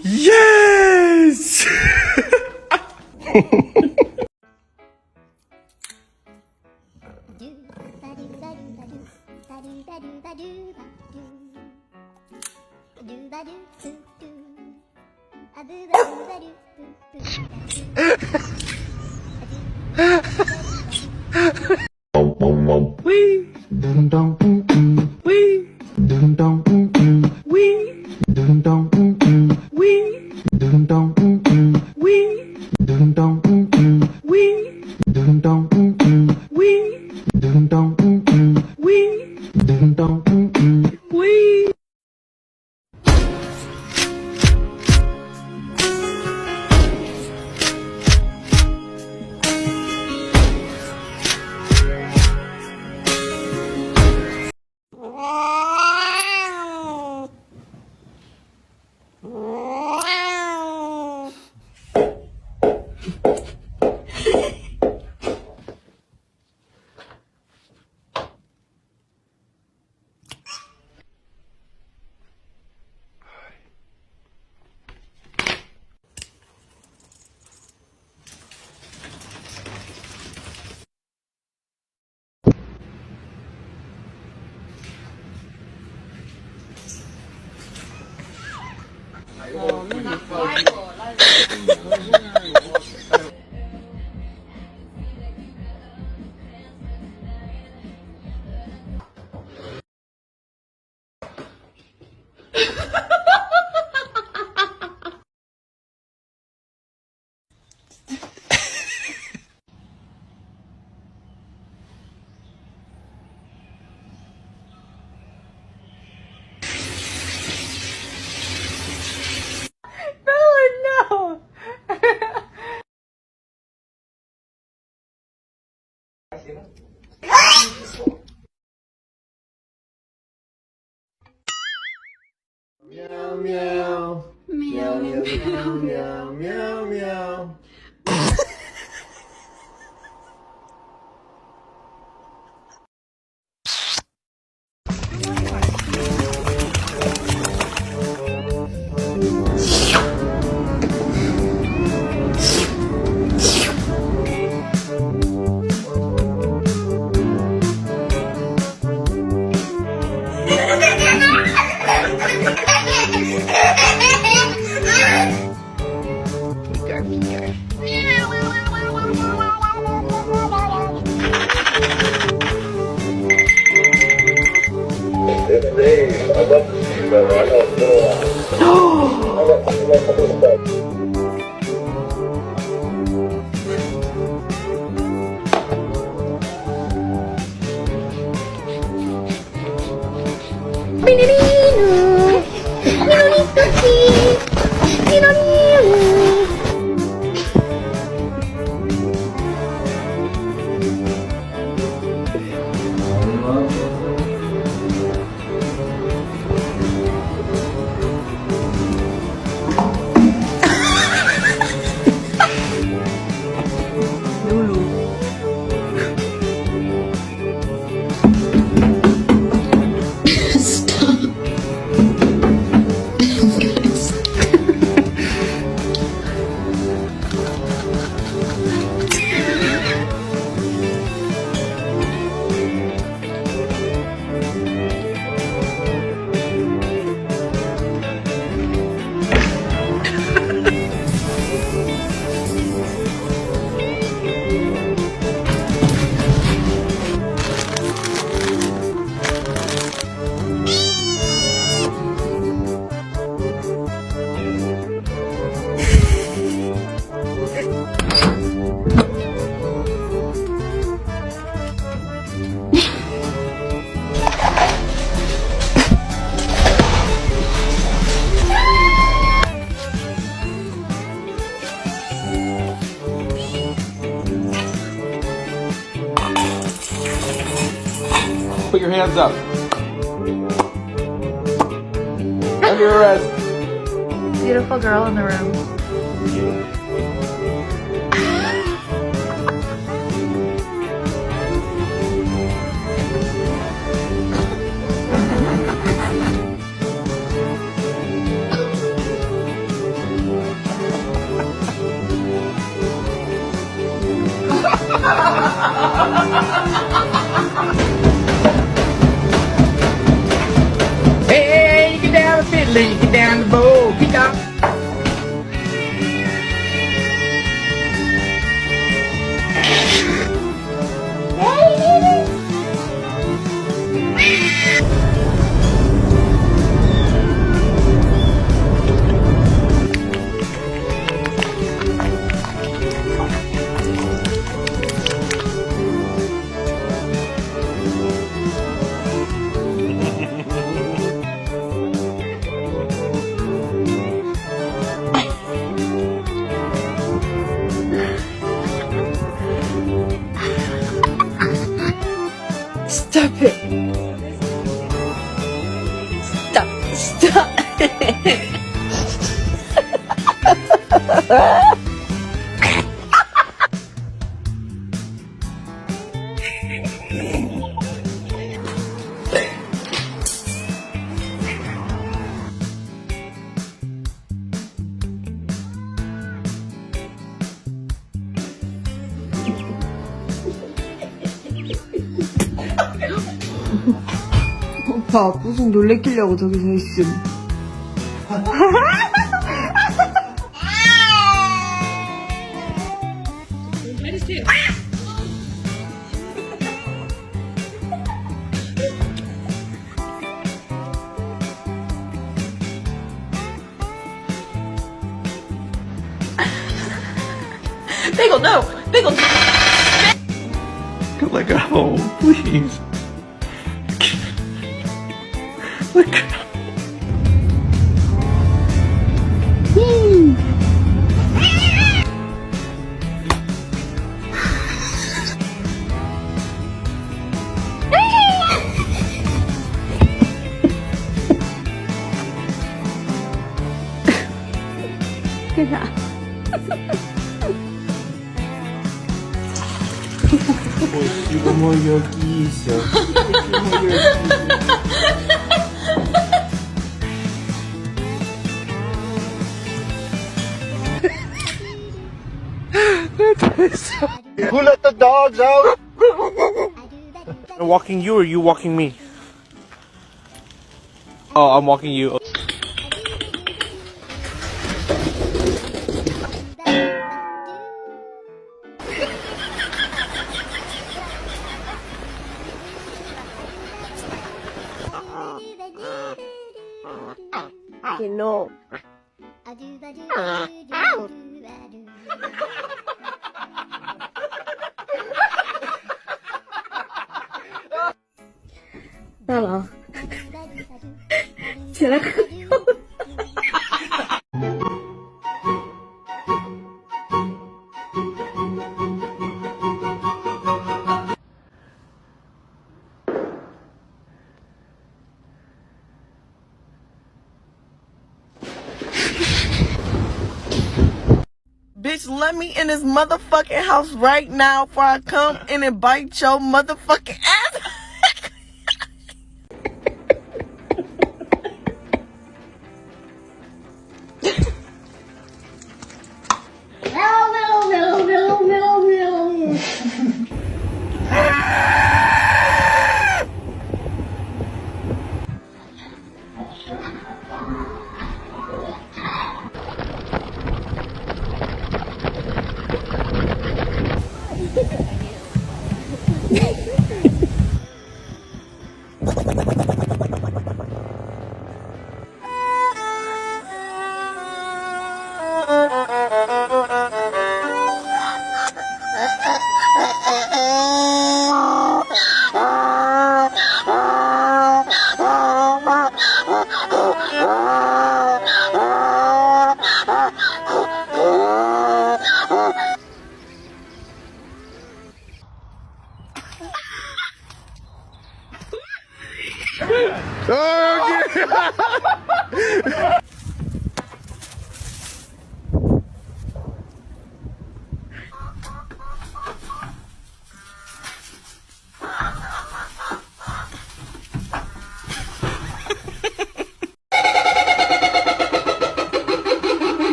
Yes! Wee! Dum dum wee! Dum dum wee! Dum dum wee! Dum dum wee! Dum dum wee! Dum dum wee! Dum dum wee! Dum dum wee! Meow meow meow meow meow meow meow. I love to see you better. I know it's been a while. I love to see you better. Put your hands up. Under arrest. Beautiful girl in the room. Lay it down the bowl. Pick up. Stop it. Stop it. 오빠 무슨 놀래키려고 저기 서 있음. Bagel, no! Bagel! Let go, please. Let go. 이거 뭐 여기 있어. 이거 뭐 여기 있어. Who let the dogs out? I'm walking you or you walking me? Oh, I'm walking you. Que no. Nada. Se la comió. Bitch, let me in this motherfucking house right now before I come in and bite your motherfucking ass.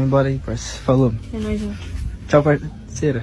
Body press, follow. Ciao, sir.